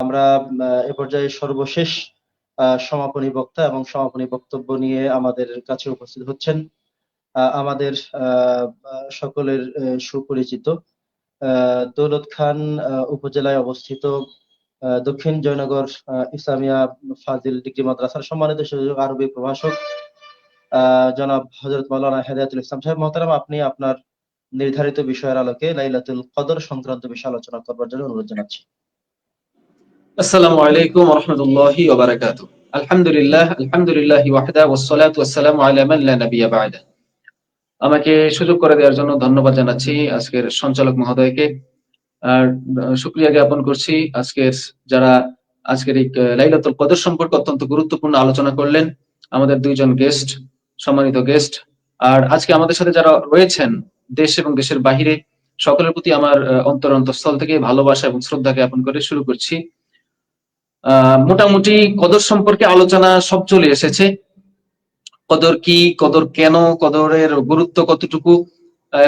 আমরা এ পর্যায়ে সর্বশেষ সমাপনী বক্তা এবং সমাপনী বক্তব্য নিয়ে আমাদের কাছে উপস্থিত হচ্ছেন আমাদের সকলের সুপরিচিত দৌলত খান উপজেলায় অবস্থিত দক্ষিণ জয়নগর ইসলামিয়া ফাজিল ডিগ্রি মাদ্রাসার সম্মানিত আরবি প্রভাষক জনাব হযরত মাওলানা হেদায়েতুল ইসলাম সাহেব মহতারাম, আপনি আপনার নির্ধারিত বিষয়ের আলোকে লাইলাতুল কদর সংক্রান্ত বিষয়ে আলোচনা করবার জন্য অনুরোধ জানাচ্ছি। আসসালামু আলাইকুম ওয়া রাহমাতুল্লাহি ওয়া বারাকাতুহু। আলহামদুলিল্লাহি ওয়াহদা ওয়াসসালাতু ওয়াসসালামু আলা মান লা নাবিয়্যা বা'দা। আমাকে সুযোগ করে দেওয়ার জন্য ধন্যবাদ জানাচ্ছি আজকের সঞ্চালক মহোদয়কে। আর শুকরিয়া জ্ঞাপন করছি যারা আজকের এই লাইলাতুল কদর সম্পর্কে অত্যন্ত গুরুত্বপূর্ণ আলোচনা করলেন, আমাদের দুইজন গেস্ট, সম্মানিত গেস্ট। আর আজকে আমাদের সাথে যারা রয়েছেন দেশ এবং দেশের বাহিরে, সকলের প্রতি আমার অন্তরস্থল থেকে ভালোবাসা এবং শ্রদ্ধা জ্ঞাপন করে শুরু করছি। মোটামুটি কদর সম্পর্কে আলোচনা সব চলে এসেছে। কদর কি, কদর কেন, কদরের গুরুত্ব কতটুকু,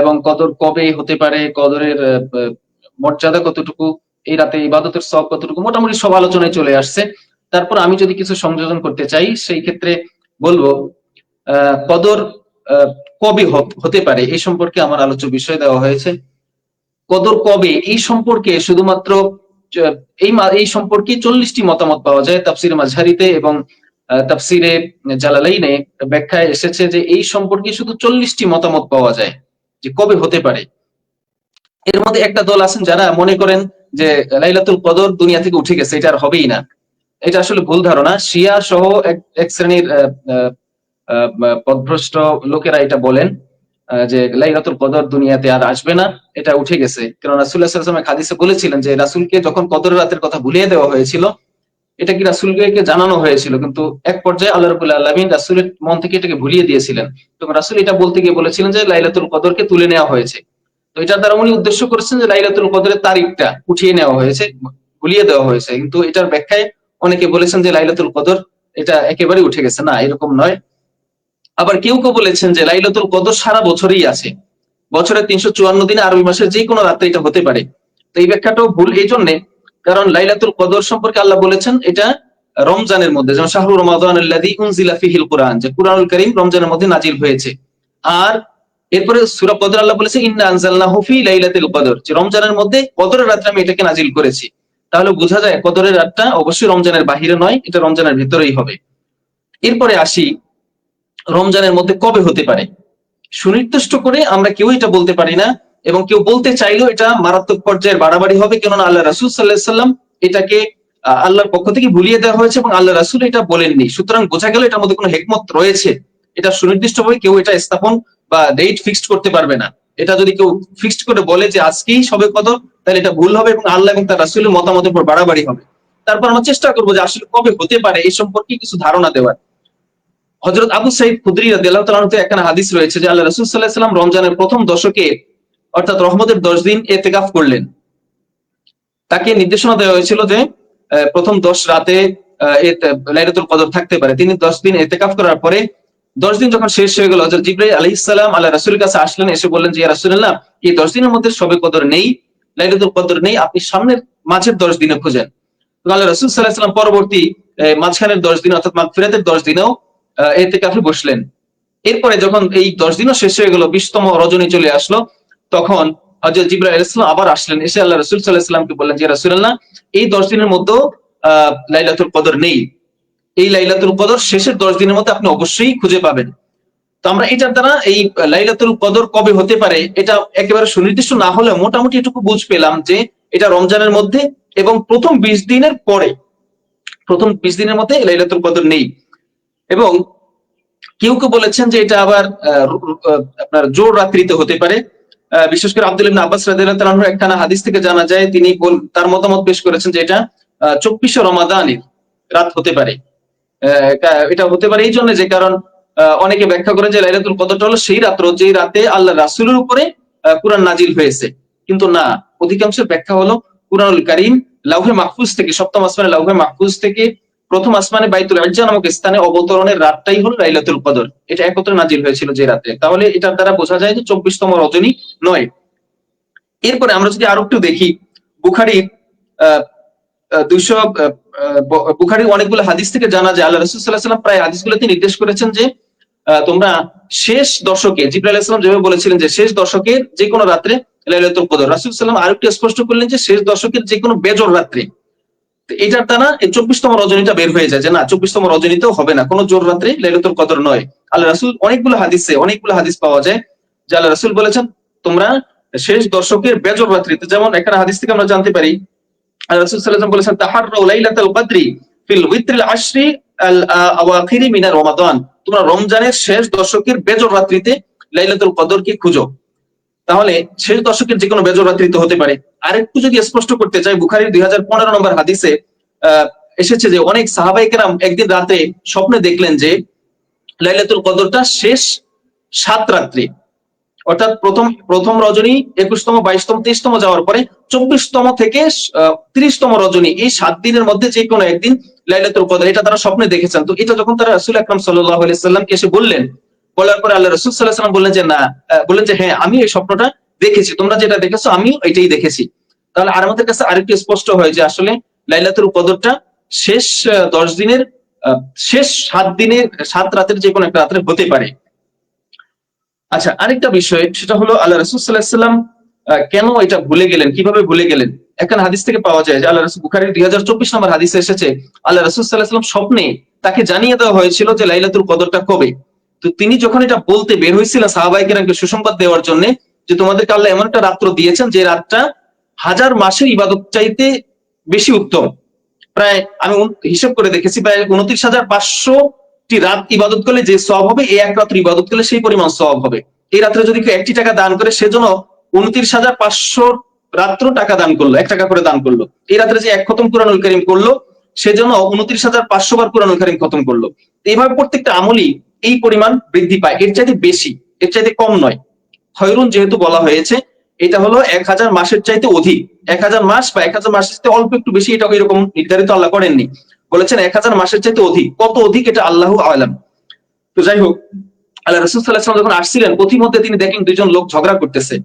এবং কদর কবে হতে পারে, কদরের মর্যাদা কতটুকু, এই রাতে ইবাদতের সওয়াব কতটুকু, মোটামুটি সব আলোচনায় চলে আসছে। তারপর আমি যদি কিছু সংযোজন করতে চাই, সেই ক্ষেত্রে বলবো কদর কবে হতে পারে এই সম্পর্কে আমার আলোচ্য বিষয় দেওয়া হয়েছে। কদর কবে এই সম্পর্কে শুধুমাত্র এই সম্পর্কে 40টি মতামত পাওয়া যায় তাফসিরে মাযহারিতে, এবং তাফসিরে জালালাইনে ব্যাখ্যায় এসেছে যে এই সম্পর্কে শুধু 40টি মতামত পাওয়া যায় যে কবে হতে পারে। এর মধ্যে একটা দল আছেন যারা মনে করেন যে লাইলাতুল কদর দুনিয়া থেকে উঠে গেছে, এটা আর হবেই না। এটা আসলে ভুল ধারণা। শিয়া সহ এক শ্রেণীর পথভ্রষ্ট লোকেরা এটা বলেন যে লাইলাতুল কদর দুনিয়াতে আর আসবে না, এটা উঠে গেছে। কারণ রাসূলুল্লাহ সাল্লাল্লাহু আলাইহি ওয়াসাল্লাম হাদিসে বলেছিলেন যে রাসূলকে যখন কদরের রাতের কথা ভুলিয়ে দেওয়া হয়েছিল, এটা কি রাসূলকে জানানো হয়েছিল, কিন্তু এক পর্যায়ে আল্লাহ রাব্বুল আলামিন রাসূলের মন থেকে এটাকে ভুলিয়ে দিয়েছিলেন। তখন রাসূল এটা বলতে গিয়ে বলেছিলেন যে লাইলাতুল কদরকে তুলে নেওয়া হয়েছে। তো এটার দ্বারা উনি উদ্দেশ্য করেছেন যে লাইলাতুল কদরের তারিখটা উঠিয়ে নেওয়া হয়েছে, ভুলিয়ে দেওয়া হয়েছে। কিন্তু এটার ব্যাখ্যায় অনেকে বলেছেন যে লাইলাতুল কদর এটা একেবারে উঠে গেছে। না, এরকম নয়। আবার কেউ কেউ বলেছেন যে লাইলাতুল কদর সারা বছরই আছে, বছরের 354 দিনে আরবি মাসের যে কোনো রাতে এটা হতে পারে। তো এই ব্যাখ্যাটাও ভুল এই জন্যে, কারণ লাইলাতুল কদর সম্পর্কে আল্লাহ বলেছেন এটা রমজানের মধ্যে, যেমন শাহরু রমাদানাল্লাযী উনজিলা ফীহিল কুরআন, যে কুরআনুল কারীম রমজানের মধ্যে নাজিল হয়েছে। আর এরপরে সূরা কদর আল্লাহ বলেছে ইন্না আনজালনাহু ফী লাইলাতিল কদর, যে রমজানের মধ্যে কদরের রাতে আমি এটাকে নাজিল করেছি। তাহলে বোঝা যায় কদরের রাতটা অবশ্যই রমজানের বাহিরে নয়, এটা রমজানের ভিতরেই হবে। এরপরে আসি রমজানের মধ্যে কবে হতে পারে। সুনির্দিষ্ট করে আমরা কেউ এটা বলতে পারি না, এবং কেউ বলতে চাইলেও এটা মারাত্মক পর্যায়ের বাড়াবাড়ি হবে। কেননা আল্লাহ রাসূল সাল্লাল্লাহু আলাইহি ওয়াসাল্লাম এটাকে আল্লাহর পক্ষ থেকে ভুলিয়ে দেওয়া হয়েছে এবং আল্লাহ রাসূল এটা বলেননি। সুতরাং বোঝা গেল এটার মধ্যে কোনো হিকমত রয়েছে। এটা সুনির্দিষ্টভাবে কেউ এটা স্থাপন বা ডেট ফিক্সড করতে পারবে না। এটা যদি কেউ ফিক্সড করে বলে যে আজকেই সবে কদর, তাহলে এটা ভুল হবে এবং আল্লাহ এবং তার রাসূলের মতামতের উপর বাড়াবাড়ি হবে। তারপর আমরা চেষ্টা করবো যে আসলে কবে হতে পারে এই সম্পর্কে কিছু ধারণা দেওয়ার। হযরত আবু সাঈদ খুদরি রাদিয়াল্লাহু তাআলা আনহু একখানা হাদিস রয়েছে যে আল্লাহ রাসূল সাল্লাল্লাহু আলাইহি ওয়াসাল্লাম রমজানের প্রথম দশকে, অর্থাৎ রহমতের 10 দিন ইতিকাফ করলেন। তাকে নির্দেশনা দেওয়া হয়েছিল যে প্রথম 10 রাতে লাইলাতুল কদর থাকতে পারে। তিনি 10 দিন ইতিকাফ করার পরে 10 দিন যখন শেষ হয়ে গেল, হযরত জিবরাইল আলাইহিস সালাম আল্লাহ রাসূলের কাছে আসলেন, এসে বললেন যে ইয়া রাসূলুল্লাহ, এই 10 দিনের মধ্যে সবে কদর নেই, লাইলাতুল কদর নেই, আপনি সামনের মাঝের 10 দিনে খুঁজেন। তো আল্লাহ রাসূল সাল্লাল্লাহু আলাইহি ওয়াসাল্লাম পরবর্তী মাঝখানের 10 দিন অর্থাৎ মাগফিরাতের 10 দিনেও ইতিকাফে বসলেন। এরপরে যখন এই 10 দিনও শেষ হয়ে গেল, 20তম রজনী চলে আসলো, তখন হযরত জিবরাইল আলাইহিস সালাম আবার আসলেন, এসে আল্লাহ রাসূল সাল্লাল্লাহু আলাইহি ওয়াসাল্লামকে বললেন যে ইয়া রাসূলুল্লাহ, এই 10 দিনের মধ্যে লাইলাতুল কদর নেই, এই লাইলাতুল কদর শেষের 10 দিনের মধ্যে আপনি অবশ্যই খুঁজে পাবেন। তো আমরা এটার দ্বারা এই লাইলাতুল কদর কবে হতে পারে এটা একেবারে সুনির্দিষ্ট না হলেও মোটামুটি এটুকু বুঝ পেলাম যে এটা রমজানের মধ্যে এবং প্রথম 20 দিনের পরে, প্রথম 20 দিনের মধ্যে লাইলাতুল কদর নেই। এবং কেউ কেউ বলেছেন যে এটা আবার আপনার জোর রাত্রিতে হতে পারে। বিশেষ করে আব্দুল্লাহ ইবনে আব্বাস রাদিয়াল্লাহু তাআলা আনহু একখানা হাদিস থেকে জানা যায়, তিনি তার মতামত পেশ করেছেন যে এটা 24 রমাদানের রাত হতে পারে। এটা হতে পারে এই জন্য যে কারণ অনেকে ব্যাখ্যা করেন যে লাইলাতুল কদরটা হলো সেই রাত্র যে রাতে আল্লাহ রাসূলের উপরে কুরআন নাজিল হয়েছে। কিন্তু না, অধিকাংশের ব্যাখ্যা হলো কুরআনুল কারীম লাউহে মাহফুজ থেকে, সপ্তম আসমানে লাউহে মাহফুজ থেকে প্রথম আসমানে বাইতুল ইজ্জা নামক স্থানে অবতরণের রাতটাই হলো লাইলাতুল কদর। এটা একত্রে নাজিল হয়েছিল যে রাতে। তাহলে এটার দ্বারা বোঝা যায় যে 24তম রজনী নয়। এরপরে আমরা যদি আরো একটু দেখি, বুখারীর বুখারীর অনেকগুলো হাদিস থেকে জানা যায় আল্লাহ রাসূল সাল্লাল্লাহু আলাইহি ওয়াসাল্লাম প্রায় হাদিসগুলোতে নির্দেশ করেছেন যে তোমরা শেষ দশকে, জিবরাইল আলাইহিস সালাম যেভাবে বলেছিলেন যে শেষ দশকের যে কোনো রাত্রে লাইলাতুল কদর, রাসূল সাল্লাল্লাহু আলাইহি ওয়াসাল্লাম আরেকটু স্পষ্ট করলেন যে শেষ দশকের যে কোনো বেজর রাত্রে। এটার দ্বারা এই 24তম রজনীটা বের হয়ে যায় যে না 24তম রজনীতেও হবে না, কোনো জোর রাত্রে লাইলাতুল কদর নয়। আল্লাহ রাসূল অনেকগুলো হাদিস পাওয়া যায় যে আল্লাহ রাসূল বলেছেন তোমরা শেষ দশকের বেজর রাত্রিতে, যেমন একটা হাদিস থেকে আমরা জানতে পারি আল্লাহ রাসূল সাল্লাল্লাহু আলাইহি ওয়াসাল্লাম বলেছেন তাহাররাউ লাইলাতুল কদরি ফিল উইত্রিল আশরি আল আওয়াখিরি মিনা রমাদান, তোমরা রমজানের শেষ দশকের বেজর রাত্রিতে লাইলাতুল কদরকে খুঁজো। তাহলে শেষ দশকের যে কোনো বেজর রাত্রিতে হতে পারে। আরেকটু যদি স্পষ্ট করতে চাই, বুখারীর 2015 নম্বর হাদিসে এসেছে যে অনেক সাহাবায়ে কেরাম একদিন রাতে স্বপ্নে দেখলেন যে লাইলাতুল কদরটা শেষ 7 রাত্রি, অর্থাৎ প্রথম রজনী 21তম 22তম 23তম যাওয়ার পরে 24তম থেকে 30তম রজনী, এই 7 দিনের মধ্যে যে কোনো একদিন লাইলাতুল কদর, এটা তারা স্বপ্নে দেখেছেন। তো এটা যখন তারা রাসূল আকরাম সাল্লাল্লাহু আলাইহি সাল্লামকে এসে বললেন, বলার পরে আল্লাহ রাসূল সাল্লাল্লাহু আলাইহি সাল্লাম বললেন যে হ্যাঁ আমি এই স্বপ্নটা দেখেছি, তোমরা যেটা দেখেছো আমিও এটাই দেখেছি। তাহলে আর আমাদের কাছে আরেকটু স্পষ্ট হয় যে আসলে লাইলাতুল কদরটা শেষ 10 দিনের শেষ 7 দিনের 7 রাতের যে কোনো একটা রাতে হতে পারে। আচ্ছা, আরেকটা বিষয় সেটা হলো আল্লাহ রাসূল সাল্লাল্লাহু আলাইহি সাল্লাম কেন এটা ভুলে গেলেন, কিভাবে ভুলে গেলেন? এখানে হাদিস থেকে পাওয়া যায় যে আল্লাহ রাসূল, বুখারীর 2024 নম্বর হাদিসে এসেছে আল্লাহ রাসূল সাল্লাল্লাহু আলাইহি সাল্লাম স্বপ্নে তাকে জানিয়ে দেওয়া হয়েছিল যে লাইলাতুল কদরটা কবে। তো তিনি যখন এটা বলতে বের হয়েছিলেন সাহাবায়ে কেরামকে সুসংবাদ দেওয়ার জন্য যে তোমাদেরকে আল্লাহ এমন একটা রাত্র দিয়েছেন যে রাতটা 1000 মাসের ইবাদত চাইতে বেশি উত্তম। প্রায় আমি হিসাব করে দেখেছি প্রায় 29,500টি রাত ইবাদত করলে যে সওয়াব হবে, এই এক রাত্র ইবাদত করলে সেই পরিমাণ সওয়াব হবে। এই রাত্রে যদি কেউ 1টি টাকা দান করে সেজন্য 29,500 রাত্র টাকা দান করলো, 1 টাকা করে দান করলো। এই রাত্রে যে 1 খতম কুরআনুল কারীম করলো সেজন্য 29,500 বার কুরআনুল কারীম খতম করলো। এইভাবে প্রত্যেকটা আমলই এই পরিমাণ বৃদ্ধি পায়, এর চাইতে বেশি, এর চাইতে কম নয়। খয়রুন যেহেতু বলা হয়েছে, এটা হলো 1000 মাসের চাইতে অধিক। 1000 মাস বা 1000 মাসের চাইতে অল্প একটু বেশি, এটা এরকম নির্ধারিত আল্লাহ করেননি, বলেছেন 1000 মাসের চাইতে অধিক। কত অধিক এটা আল্লাহু আ'লাম। তো যাই হোক, আল্লাহ রাসূল সাল্লাল্লাহু আলাইহি ওয়াসাল্লাম যখন আসছিলেন পথিমধ্যে তিনি দেখলেন দুইজন লোক ঝগড়া করতেছে।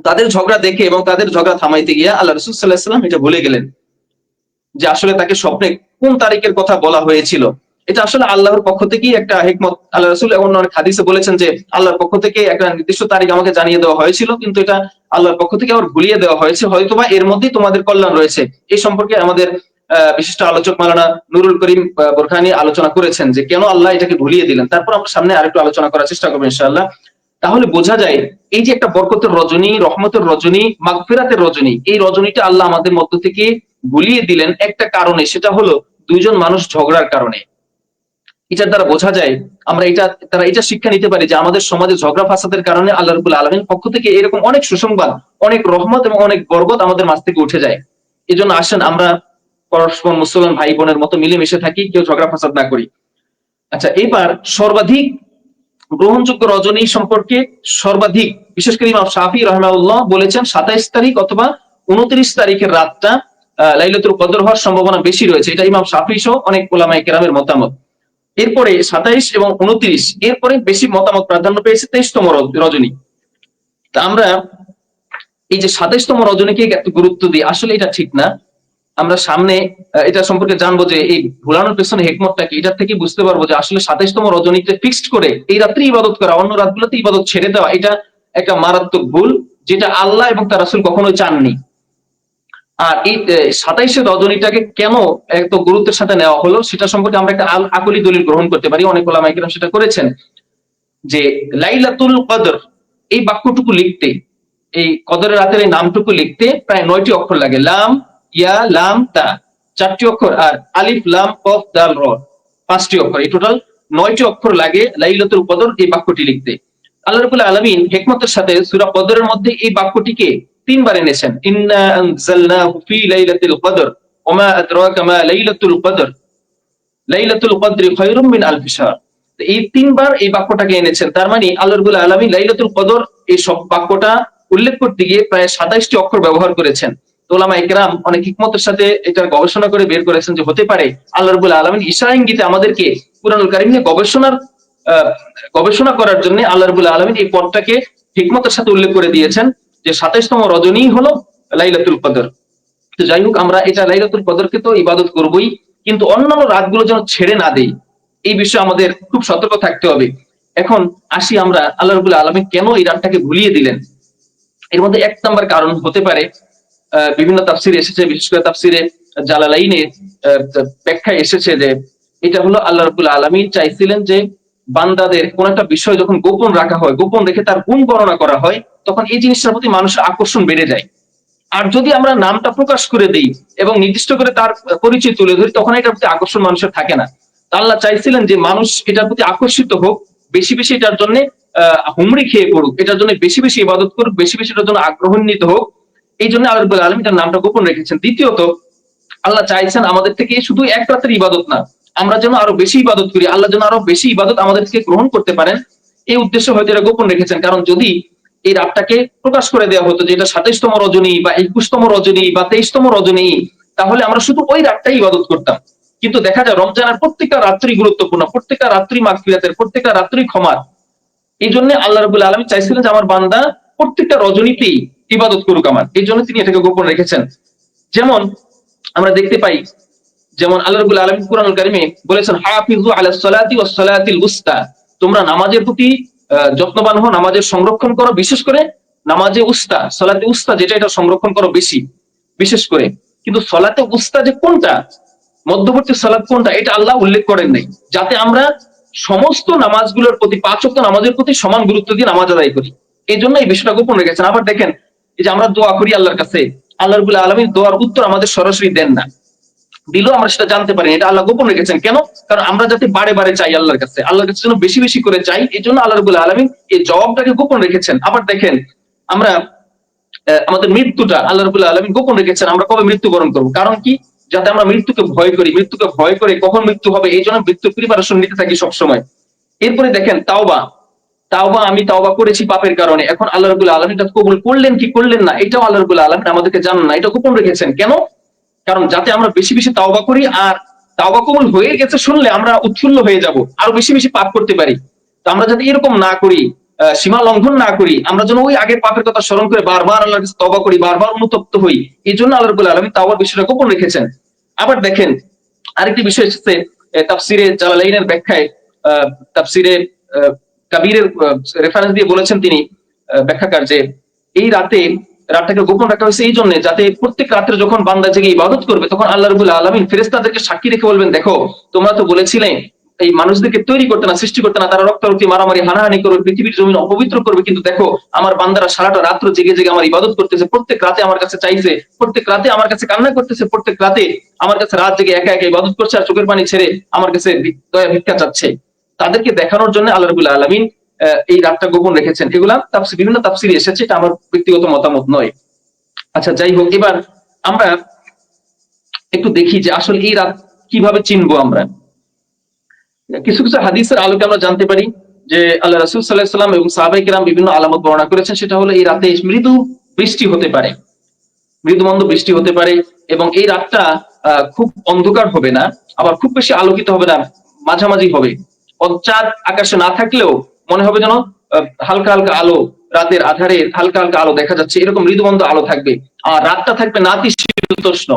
তাদের ঝগড়া দেখে এবং তাদের ঝগড়া থামাইতে গিয়ে আল্লাহ রাসূল সাল্লাল্লাহু আলাইহি ওয়াসাল্লাম এটা ভুলে গেলেন যে আসলে তাকে স্বপ্নে কোন তারিখের কথা বলা হয়েছিল। এটা আসলে আল্লাহর পক্ষ থেকেই একটা হিকমত। আল্লাহ রাসূল অন্য অনেক হাদিসে বলেছেন যে আল্লাহর পক্ষ থেকে একটা নির্দিষ্ট তারিখ আমাকে জানিয়ে দেওয়া হয়েছিল, কিন্তু এটা আল্লাহর পক্ষ থেকে আবার ভুলিয়ে দেওয়া হয়েছে, হয়তোবা এর মধ্যেই তোমাদের কল্যাণ রয়েছে। এই সম্পর্কে আমাদের বিশিষ্ট আলোচক মাওলানা নুরুল করিম বোরখানি আলোচনা করেছেন যে কেন আল্লাহ এটাকে ভুলিয়ে দিলেন। তারপর আমরা সামনে আরেকটু আলোচনা করার চেষ্টা করবো ইনশাআল্লাহ। তাহলে বোঝা যায় এই যে একটা বরকতের রজনী, রহমতের রজনী, মাগফিরাতের রজনী, এই রজনীটা আল্লাহ আমাদের মধ্য থেকে ভুলিয়ে দিলেন একটা কারণে, সেটা হলো দুইজন মানুষ ঝগড়ার কারণে। এটার দ্বারা বোঝা যায় আমরা এটা শিক্ষা নিতে পারি যে আমাদের সমাজে ঝগড়া ফাসাদের কারণে আল্লাহ রাব্বুল আলামিনের পক্ষ থেকে এরকম অনেক সুসংবাদ, অনেক রহমত এবং অনেক বরকত আমাদের মাঝ থেকে উঠে যায়। এজন্য আসেন আমরা পরস্পর মুসলমান ভাই বোনের মতো মিলেমিশে থাকি, কেউ ঝগড়া ফাসাদ না করি। আচ্ছা, এবার সর্বাধিক গ্রহণযোগ্য রজনী সম্পর্কে সর্বাধিক বিশেষ করে ইমাম শাফি রাহিমাহুল্লাহ বলেছেন 27 তারিখ অথবা 29 তারিখের রাতটা লাইলাতুল কদর হওয়ার সম্ভাবনা বেশি রয়েছে। এটা ইমাম শাফি সহ অনেক উলামায়ে কেরামের মতামত। এরপরে 27 এবং 29, এরপরে বেশি মতামত প্রাধান্য পেয়েছে 23তম রজনী। তা আমরা এই যে 27তম রজনীকে এত গুরুত্ব দিই, আসলে এটা ঠিক না। আমরা সামনে এটা সম্পর্কে জানবো যে এই ভুলানোর পেছনে হিকমতটা কি, এটার থেকে বুঝতে পারবো যে আসলে 27তম রজনীতে ফিক্সড করে এই রাত্রি ইবাদত করা, অন্য রাতগুলোতে ইবাদত ছেড়ে দেওয়া, এটা একটা মারাত্মক ভুল, যেটা আল্লাহ এবং তার রাসূল কখনোই চাননি। আর এই 27 রজনীটাকে কেন এত গুরুত্বের সাথে নেওয়া হলো সেটা সম্পর্কে আমরা একটা আকলি দলিল গ্রহণ করতে পারি। অনেক উলামায়ে কেরাম সেটা করেছেন যে লাইলাতুল কদর এই বাক্যটুকু লিখতে, এই কদরের রাতের এই নামটুকু লিখতে প্রায় 9টি অক্ষর লাগে। লাম, ইয়া, লাম, তা 4টি অক্ষর, আর আলিফ, লাম, কফ, দাল, র 5টি অক্ষর। এই টোটাল 9টি অক্ষর লাগে লাইলাতুল কদর এই বাক্যটি লিখতে। আল্লাহ রাব্বুল আলামিন হিকমতের সাথে সূরা কদরের মধ্যে এই বাক্যটিকে 3 বার এনেছেন। ইন্না আনজালনাহু ফি লাইলাতিল কদর ওয়া মা আদরাকা মা লাইলাতুল কদর লাইলাতুল কদরি খায়রুম মিন আলফি শাহর। এই 3 বার এই বাক্যটাকে এনেছেন। তার মানে আল্লাহ রাব্বুল আলামিন লাইলাতুল কদর এই সব বাক্যটা উল্লেখ করতে গিয়ে প্রায় 27টি অক্ষর ব্যবহার করেছেন। উলামায়ে কেরাম অনেক হিকমতের সাথে এটা গবেষণা করে বের করেছেন যে হতে পারে আল্লাহ রাব্বুল আলামিন ইশারা ইঙ্গিতে আমাদেরকে কুরআনুল কারীম নিয়ে গবেষণা করার জন্য আল্লাহ রাব্বুল আলামিন এই পদটাকে হিকমতের সাথে উল্লেখ করে দিয়েছেন যে 27তম রজনী হলো লাইলাতুল কদর। তো যাই হোক, আমরা এটা লাইলাতুল কদরকে তো ইবাদত করবই, কিন্তু অন্যান্য রাতগুলো যেন ছেড়ে না দেই, এই বিষয়ে আমাদের খুব সতর্ক থাকতে হবে। এখন আসি আমরা আল্লাহ রাব্বুল আলামিন কেন এই রাতটাকে ভুলিয়ে দিলেন। এর মধ্যে এক নাম্বার কারণ হতে পারে, বিভিন্ন তাফসিরে এসেছে, বিশেষ করে তাফসিরে জালালাইনে ব্যাখ্যায় এসেছে যে এটা হলো আল্লাহ রাব্বুল আলামিন চাইছিলেন যে বান্দাদের কোন একটা বিষয় যখন গোপন রাখা হয়, গোপন রেখে তার গুণ বর্ণনা করা হয়, তখন এই জিনিসটার প্রতি মানুষের আকর্ষণ বেড়ে যায়। আর যদি আমরা নামটা প্রকাশ করে দিই এবং নির্দিষ্ট করে তার পরিচয় তুলে ধরি, তখন এটার প্রতি আকর্ষণ মানুষের থাকে না। তা আল্লাহ চাইছিলেন যে মানুষ এটার প্রতি আকর্ষিত হোক, বেশি বেশি এটার জন্য হুমড়ি খেয়ে পড়ুক, এটার জন্য বেশি বেশি ইবাদত করুক, বেশি বেশি এটার জন্য আগ্রহান্বিত হোক। এই জন্য আল্লাহ রাব্বুল আলামিন তার নামটা গোপন রেখেছেন। দ্বিতীয়ত, আল্লাহ চাইছেন আমাদের থেকে শুধু এক রাতের ইবাদত না, আমরা যেন আরো বেশি ইবাদত করি, আল্লাহ যেন আরো বেশি ইবাদত আমাদের থেকে গ্রহণ করতে পারেন। এই উদ্দেশ্য হয়তো এটা গোপন রেখেছেন। কারণ যদি এই রাতটাকে প্রকাশ করে দেওয়া হতো যে এটা 27তম রজনী বা 21তম রজনী বা 23তম রজনী, তাহলে আমরা শুধু ওই রাতটাই ইবাদত করতাম। কিন্তু দেখা যায় রমজানের প্রত্যেকটা রাত্রি গুরুত্বপূর্ণ, প্রত্যেকটা রাত্রি মাগফিরাতের, প্রত্যেকটা রাত্রি ক্ষমার। এই জন্য আল্লাহ রাব্বুল আলামিন চাইছিলেন যে আমার বান্দা প্রত্যেকটা রজনীতেই ইবাদত করুক আমার, এই জন্য তিনি এটাকে গোপন রেখেছেন। যেমন আমরা দেখতে পাই, যেমন আল্লাহ রাব্বুল আলামিন কুরআনুল কারীমে বলেছেন, হাফিজু আলাস সালাতি ওয়াস সালাতিল উস্তা, তোমরা নামাজের প্রতি যত্নবান হও, নামাজের সংরক্ষণ করো, বিশেষ করে নামাজে উস্তা, সালাতে উস্তা যেটা, এটা সংরক্ষণ করো বেশি, বিশেষ করে। কিন্তু সালাতে উস্তা যে কোনটা, মধ্যবর্তী সালাত কোনটা, এটা আল্লাহ উল্লেখ করেন নাই, যাতে আমরা সমস্ত নামাজগুলোর প্রতি, 5 ওয়াক্ত নামাজের প্রতি সমান গুরুত্ব দিয়ে নামাজ আদায় করি। এই জন্য এই বিষয়টা গোপন রেখেছেন। আবার দেখেন, এই যে আমরা দোয়া করি আল্লাহর কাছে, আল্লাহ রাব্বুল আলামিন দোয়ার উত্তর আমাদের সরাসরি দেন না, দিলেও আমরা সেটা জানতে পারি, এটা আল্লাহ গোপন রেখেছেন। কেন? কারণ আমরা যাতে বারে বারে চাই আল্লাহর কাছে, আল্লাহর কাছে যেন বেশি বেশি করে চাই, এই জন্য আল্লাহ রাব্বুল আলামিন এই জবাবটাকে গোপন রেখেছেন। আবার দেখেন, আমরা আমাদের মৃত্যুটা আল্লাহ রাব্বুল আলামিন গোপন রেখেছেন, আমরা কবে মৃত্যুবরণ করবো, কারণ কি? যাতে আমরা মৃত্যুকে ভয় করি, মৃত্যুকে ভয় করে কখন মৃত্যু হবে এই জন্য মৃত্যুর প্রিপারেশন নিতে থাকি সবসময়। এরপরে দেখেন তাওবা, তাওবা আমি তাওবা করেছি পাপের কারণে, এখন আল্লাহ রাব্বুল আলামিন এটা কবুল করলেন কি করলেন না, এটাও আল্লাহ রাব্বুল আলামিন আমাদেরকে জানান না, এটা গোপন রেখেছেন। কেন? কারণ যাতে আমরা বেশি বেশি তাওবা করি, আর তাওবা কবুল হয়ে গেছে শুনলে আমরা উৎফুল্ল হয়ে যাব, আরো বেশি বেশি পাপ করতে পারি। তো আমরা যাতে এরকম না করি, সীমা লঙ্ঘন না করি, আমরা যেন ওই আগের পাপের কথা স্মরণ করে বারবার আল্লাহর কাছে তওবা করি, বারবার অনুতপ্ত হই, এই জন্য আল্লাহ রাব্বুল আলামিন তাওবার বিষয়টা গোপন রেখেছেন। আবার দেখেন, আরেকটি বিষয় এসেছে তাফসিরে জালালাইনের ব্যাখ্যায়, তাফসিরে কাবীরের রেফারেন্স দিয়ে বলেছেন তিনি ব্যাখ্যাকার, যে এই রাতটাকে গোপন রাখা হয়েছে এই জন্য, যাতে প্রত্যেক রাত্রে যখন বান্দা জেগে ইবাদত করবে, তখন আল্লাহ রাব্বুল আলামিন ফেরেশতাদেরকে সাক্ষী রেখে বলবেন, দেখো তোমরা তো বলেছিলে এই মানুষদেরকে তৈরি করতে না, সৃষ্টি করতে না, তারা রক্তারক্তি, মারামারি, হানাহানি করবে, পৃথিবীর জমিন অপবিত্র করবে, কিন্তু দেখো আমার বান্দারা সারাটা রাত্র জেগে জেগে আমার ইবাদত করতেছে, প্রত্যেক রাতে আমার কাছে চাইছে, প্রত্যেক রাতে আমার কাছে কান্না করতেছে, প্রত্যেক রাতে আমার কাছে রাত জেগে একা একা ইবাদত করছে, আর চোখের পানি ছেড়ে আমার কাছে দয়া ভিক্ষা চাচ্ছে। তাদেরকে দেখানোর জন্য আল্লাহ রাব্বুল আলামিন এই রাতটা গোপন রেখেছেন। এগুলা বিভিন্ন তাফসিরে এসেছে, এটা আমার ব্যক্তিগত মতামত নয়। আচ্ছা, যাই হোক, এবার আমরা একটু দেখি যে আসলে এই রাত কিভাবে চিনবো আমরা। কিছু কিছু হাদিসের আলোকে আমরা জানতে পারি যে আল্লাহ রাসূল সাল্লাল্লাহু আলাইহি ওয়াসাল্লাম এবং সাহাবায়ে কেরাম বিভিন্ন আলামত বর্ণনা করেছেন। সেটা হলো এই রাতে মৃদু বৃষ্টি হতে পারে, মৃদুমন্দ বৃষ্টি হতে পারে, এবং এই রাতটা খুব অন্ধকার হবে না, আবার খুব বেশি আলোকিত হবে না, মাঝামাঝি হবে। চাঁদ আকাশে না থাকলেও মনে হবে যেন হালকা হালকা আলো, রাতের আধারে হালকা হালকা আলো দেখা যাচ্ছে, এরকম মৃদুমন্দ আলো থাকবে। আর রাতটা থাকবে নাতিশীতোষ্ণ,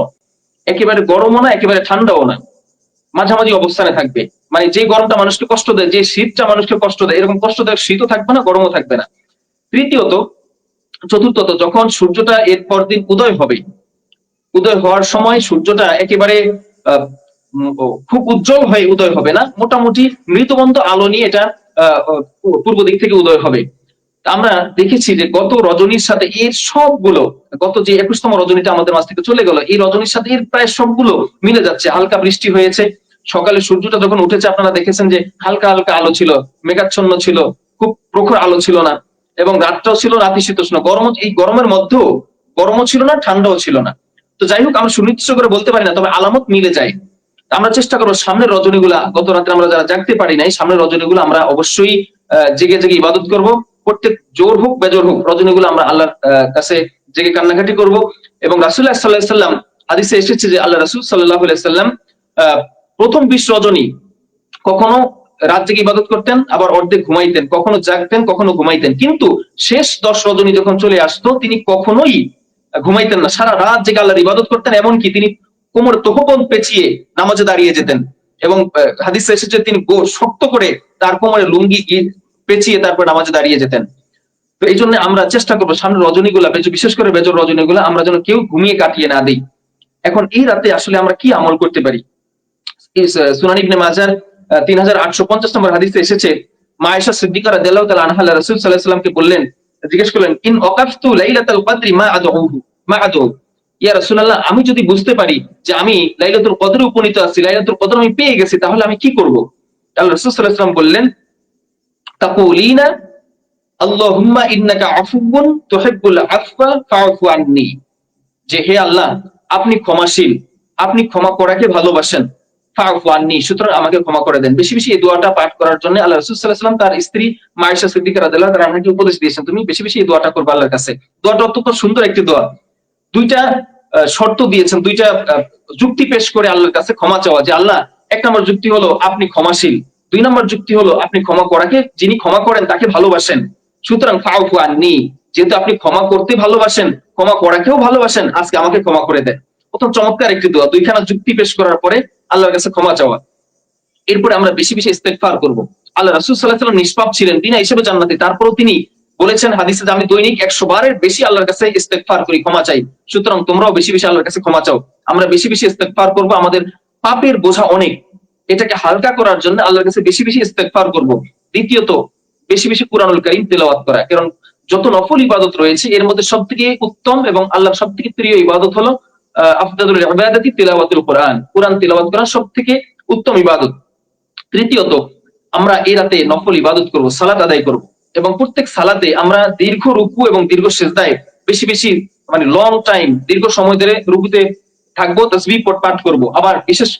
একেবারে গরমও না একেবারে ঠান্ডাও না, মাঝামাঝি অবস্থানে থাকবে। মানে যে গরমটা মানুষকে কষ্ট দেয়, যে শীতটা মানুষকে কষ্ট দেয়, এরকম কষ্টদায়ক শীতও থাকবে না, গরমও থাকবে না। চতুর্থত, যখন সূর্যটা এর পরদিন উদয় হবে, উদয় হওয়ার সময় সূর্যটা একেবারে খুব উজ্জ্বল হয়ে উদয় হবে না, মোটামুটি মৃদুমন্দ আলো নিয়ে এটা পূর্ব দিক থেকে উদয় হবে। আমরা দেখেছি যে গত রজনীর সাথে এর সবগুলো, গত যে 21তম রজনীটা আমাদের মাঝ থেকে চলে গেল, এই রজনীর সাথে এর প্রায় সবগুলো মিলে যাচ্ছে। হালকা বৃষ্টি হয়েছে, সকালে সূর্যটা যখন উঠেছে আপনারা দেখেছেন যে হালকা হালকা আলো ছিল, মেঘাচ্ছন্ন ছিল, খুব প্রখর আলো ছিল না, এবং রাতটাও ছিল নাতিশীতোষ্ণ। এই গরমের মধ্যেও গরমও ছিল না, ঠান্ডাও ছিল না। তো যাই হোক, আমরা সুনির্দিষ্ট করে বলতে পারি না, তবে আলামত মিলে যায়। আমরা চেষ্টা করবো সামনের রজনীগুলা, গত রাতে আমরা যারা জাগতে পারি নাই, সামনের রজনীগুলো আমরা অবশ্যই জেগে জেগে ইবাদত করব। প্রত্যেক জোর হোক বেজোর হোক রজনীগুলো আমরা আল্লাহর কাছে জেগে কান্নাকাটি করব। এবং রাসূলুল্লাহ সাল্লাল্লাহু আলাইহি সাল্লাম হাদিসে এসেছে যে আল্লাহ রাসূল সাল্লাল্লাহু আলাইহি সাল্লাম প্রথম 20 রজনী কখনো রাত জেগে ইবাদত করতেন, আবার অর্ধেক ঘুমাইতেন, কখনো জাগতেন, কখনো ঘুমাইতেন। কিন্তু শেষ 10 রজনী যখন চলে আসতো, তিনি কখনোই ঘুমাইতেন না, সারা রাত জেগে আল্লাহর ইবাদত করতেন, এমনকি তিনি কোমরে তহবন্দ পেঁচিয়ে নামাজে দাঁড়িয়ে যেতেন। এবং হাদিসে এসেছে তিনি শক্ত করে তার কোমরে লুঙ্গি পেঁচিয়ে তারপর নামাজে দাঁড়িয়ে যেতেন। তো এই জন্য আমরা চেষ্টা করবো সামনে রজনীগুলা, বিশেষ করে বেজর রজনীগুলা আমরা যেন কেউ ঘুমিয়ে কাটিয়ে না দিই। এখন এই রাতে আসলে আমরা কি আমল করতে পারি? সুনান ইবনে মাজার 3850 নম্বর হাদিসে এসেছে, মা আয়েশা সিদ্দিকা রাদিয়াল্লাহু তাআলা আনহা রাসূল সাল্লাল্লাহু আলাইহি ওয়াসাল্লামকে বললেন, জিজ্ঞেস করলেন, ইন ওয়াকাফতু লাইলাতুল কদরি মা আদউ, ইয়া রাসূলুল্লাহ, আমি যদি বুঝতে পারি যে আমি লাইলাতুল কদরে উপনীত আছি, লাইলাতুল কদর আমি পেয়ে গেছি, তাহলে আমি কি করব? আল্লাহ রাসূল সাল্লাল্লাহু আলাইহি ওয়াসাল্লাম বললেন, তাকুলিনা আল্লাহুম্মা ইন্নাকা আফুউন তুহিব্বুল আফওয়া ফাআফু আন্নী, যে হে আল্লাহ, আপনি ক্ষমাশীল, আপনি ক্ষমা করাকে ভালোবাসেন, ফাআফু আন্নী, সুতরাং আমাকে ক্ষমা করে দেন। বেশি বেশি এই দোয়াটা পাঠ করার জন্য আল্লাহ রাসূল সাল্লাল্লাহু আলাইহি ওয়াসাল্লাম তার স্ত্রী মা আয়েশা সিদ্দিকা রাদিয়াল্লাহু তাআলা আনহাকে উপদেশ দিয়েছেন, তুমি বেশি বেশি এই দোয়াটা করবে আল্লাহর কাছে। দোয়াটা অত্যন্ত সুন্দর একটি দোয়া। দুইটা শর্ত দিয়েছেন, দুইটা যুক্তি পেশ করে আল্লাহর কাছে ক্ষমা চাওয়া, যে আল্লাহ, এক নম্বর যুক্তি হলো আপনি ক্ষমাশীল, দুই নম্বর যুক্তি হলো আপনি ক্ষমা করাকে, যিনি ক্ষমা করেন তাকে ভালোবাসেন, সুতরাং ফাআফু আন্নী, যেহেতু আপনি ক্ষমা করতে ভালোবাসেন, ক্ষমা করাকেও ভালোবাসেন, আজকে আমাকে ক্ষমা করে দেন। অত্যন্ত চমৎকার একটি দোয়া। দুইখানা যুক্তি পেশ করার পরে আল্লাহর কাছে ক্ষমা চাওয়া। এরপরে আমরা বেশি বেশি ইস্তেগফার করব। আল্লাহ রাসূল সাল্লাল্লাহু আলাইহি ওয়াসাল্লাম নিষ্পাপ ছিলেন, বিনা হিসেবে জান্নাতি, তারপরেও তিনি বলেছেন হাদিসে যে আমি দৈনিক 100 বারের বেশি আল্লাহর কাছে ইস্তেগফার করি, ক্ষমা চাই। সুতরাং তোমরাও বেশি বেশি আল্লাহর কাছে ক্ষমা চাও। আমরা বেশি বেশি ইস্তেগফার করব। আমাদের পাপের বোঝা অনেক, এটাকে হালকা করার জন্য আল্লাহর কাছে বেশি বেশি ইস্তেগফার করব। দ্বিতীয়ত, বেশি বেশি কুরআনুল কারীম তেলাওয়াত করা, কারণ যত নফল ইবাদত রয়েছে এর মধ্যে সবথেকে উত্তম এবং আল্লাহর সবথেকে প্রিয় ইবাদত হলো আফদালুল ইবাদাতি তিলাওয়াতুল কুরআন, কুরআন তিলাওয়াত করা সবথেকে উত্তম ইবাদত। তৃতীয়ত, আমরা এই রাতে নফল ইবাদত করব, সালাত আদায় করব, এবং প্রত্যেক সালাতে আমরা দীর্ঘ রুকু এবং দীর্ঘ সিজদায় বেশি বেশি, মানে লং টাইম, দীর্ঘ সময় ধরে রুকুতে থাকবো, তাসবিহ পাঠ করব। আবার বিশেষ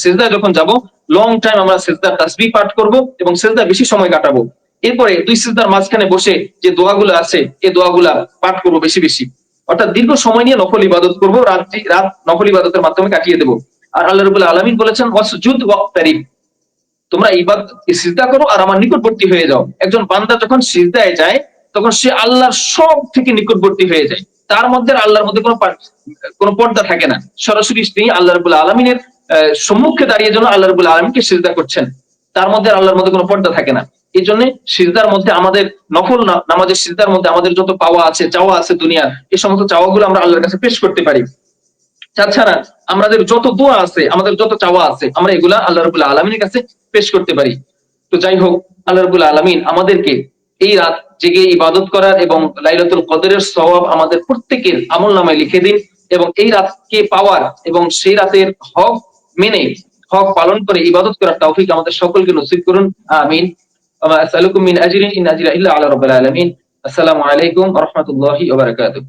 সিজদায় যখন যাব, লং টাইম আমরা সিজদার তাসবিহ পাঠ করব এবং সিজদায় বেশি সময় কাটাবো। এরপরে দুই সিজদার মাঝখানে বসে যে দোয়াগুলো আছে এই দোয়াগুলা পাঠ করব বেশি বেশি। অর্থাৎ দীর্ঘ সময় নিয়ে নফল ইবাদত করব, রাত নফল ইবাদতের মাধ্যমে কাটিয়ে দেব। আর আল্লাহ রাব্বুল আলামিন বলেছেন, ওয়াসজুদ ওয়াক্তারিব, তোমরা সিজদা করো আর আমার নিকটবর্তী হয়ে যাও। একজন বান্দা যখন সিজদায় যায় তখন সে আল্লাহর সব থেকে নিকটবর্তী হয়ে যায়, তার মধ্যে আল্লাহর মধ্যে কোনো পর্দা থাকে না। সরাসরি তিনি আল্লাহ রাব্বুল আলামিনের সম্মুখে দাঁড়িয়ে যেন আল্লাহ রাব্বুল আলামিনকে সিজদা করছেন, তার মধ্যে আল্লাহর মধ্যে কোনো পর্দা থাকে না। এই জন্য সিজদার মধ্যে, আমাদের নফল নামাজের সিজদার মধ্যে আমাদের যত পাওয়া আছে, চাওয়া আছে দুনিয়ার, এই সমস্ত চাওয়াগুলো আমরা আল্লাহর কাছে পেশ করতে পারি। তাছাড়া আমাদের যত দোয়া আছে, আমাদের যত চাওয়া আছে, আমরা এগুলা আল্লাহ রাব্বুল আলামিনের কাছে পেশ করতে পারি। তো যাই হোক, আল্লাহ রাব্বুল আলামিন আমাদেরকে এই রাত জেগে ইবাদত করার এবং লাইলাতুল কদরের সওয়াব আমাদের প্রত্যেকের আমলনামায় লিখে দিন, এবং এই রাতকে পাওয়ার এবং সেই রাতের হক মেনে, হক পালন করে ইবাদত করার তৌফিক আমাদের সকলকে নসিব করুন, আমিন। ওয়া মা আসআলুকুম মিন আজরিন ইন আজরিয়া ইল্লা আলা রাব্বিল আলামিন। আসসালামু আলাইকুম ওয়া রাহমাতুল্লাহি ওয়া বারাকাতুহু।